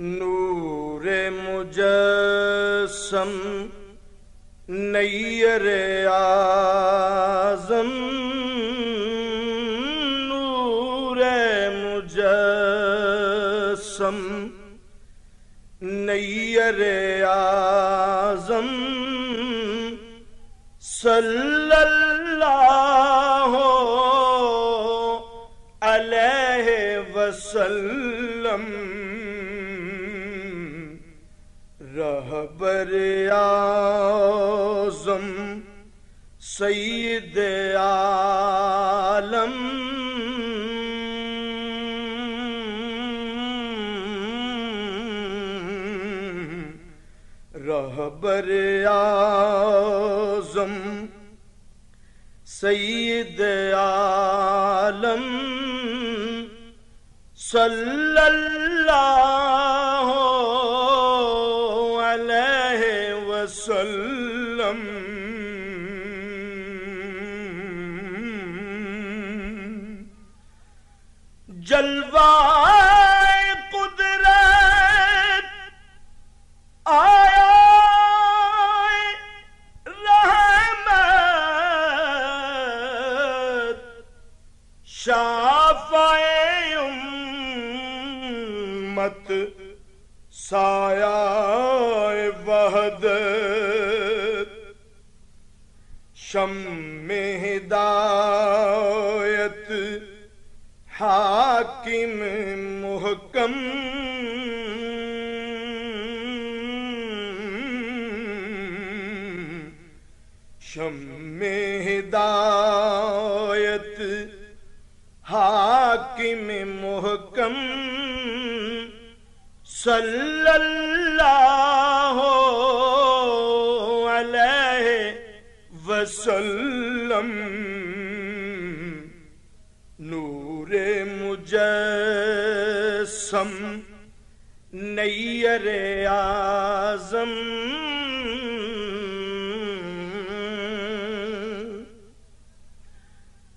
نور مجسم نیر اعظم نور مجسم نیر اعظم صلی اللہ علیہ وسلم رہبر اعظم سید عالم رہبر اعظم سید عالم صلی اللہ علیہ وسلم جلوہ قدرت آیا رحمت شافع امت سایہ وحدت شمع ہدایت حاکم محکم شمع ہدایت حاکم محکم صلی اللہ علیہ وسلم نور مجسم نیر اعظم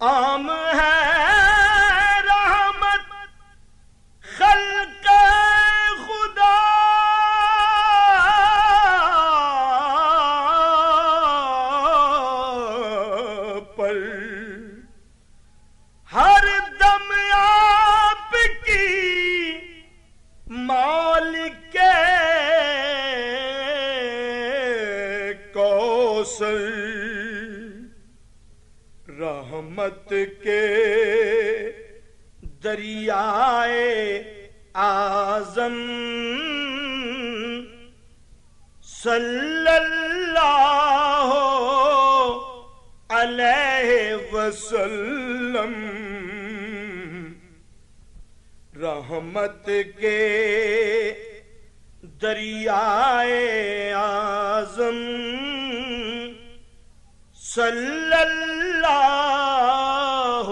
عام ہے رحمت خلق خدا پر ہر دم آپ کی مالک کوثر رحمت کے دریائے اعظم صلی اللہ علیہ وسلم رحمت کے دریائے اعظم صلی اللہ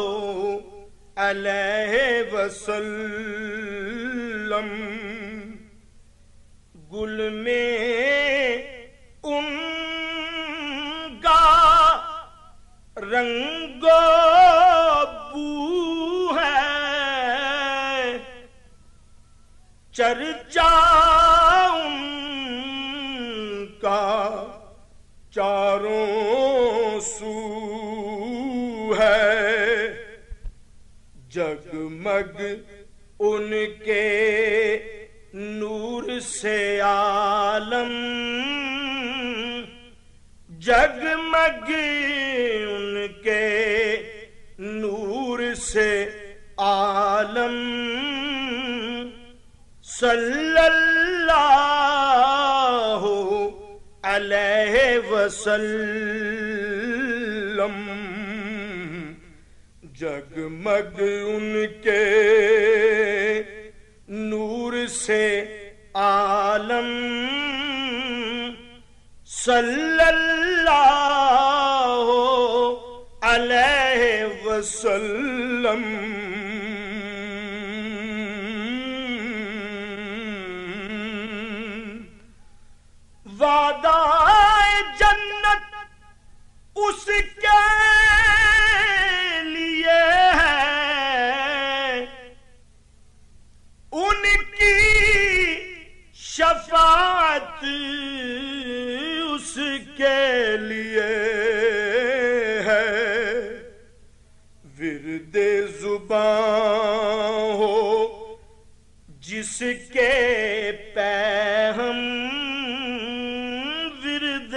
علیہ وسلم گل میں ان کا رنگ و بو ہے چرچا ان کا چاروں سو ہے جگمگ ان کے نور سے عالم جگمگ ان کے نور سے عالم صلی اللہ علیہ وسلم جگمگ ان کے نور سے عالم صلی اللہ علیہ وسلم وعدہ جنت اس کے لیے ہے ان کی کے پہ ہم ورد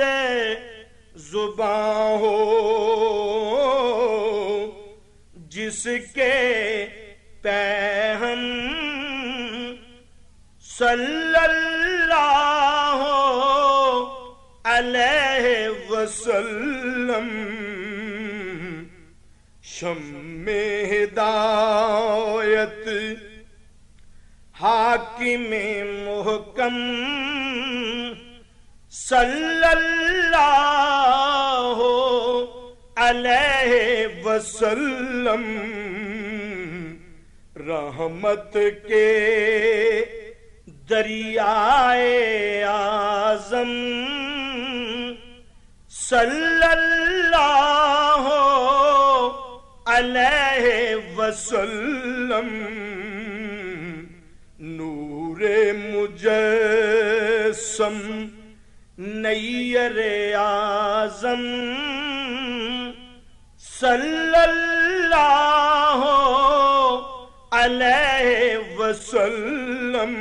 زباں ہو، جس کے پہ ہم صلی اللہ علیہ وسلم شمع ہدایت حاکم محکم صلی اللہ علیہ وسلم رحمت کے دریائے اعظم صلی اللہ علیہ وسلم نور مجسم نیر اعظم صلی اللہ علیہ وسلم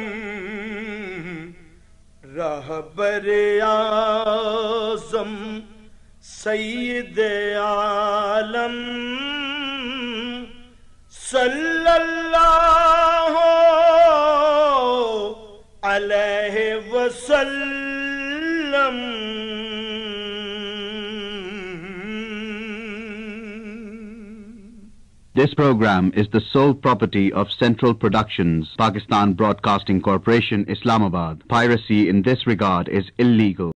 رہبر اعظم سید عالم صلی اللہ علیہ وسلم. This program is the sole property of Central Productions, Pakistan Broadcasting Corporation, Islamabad. Piracy in this regard is illegal.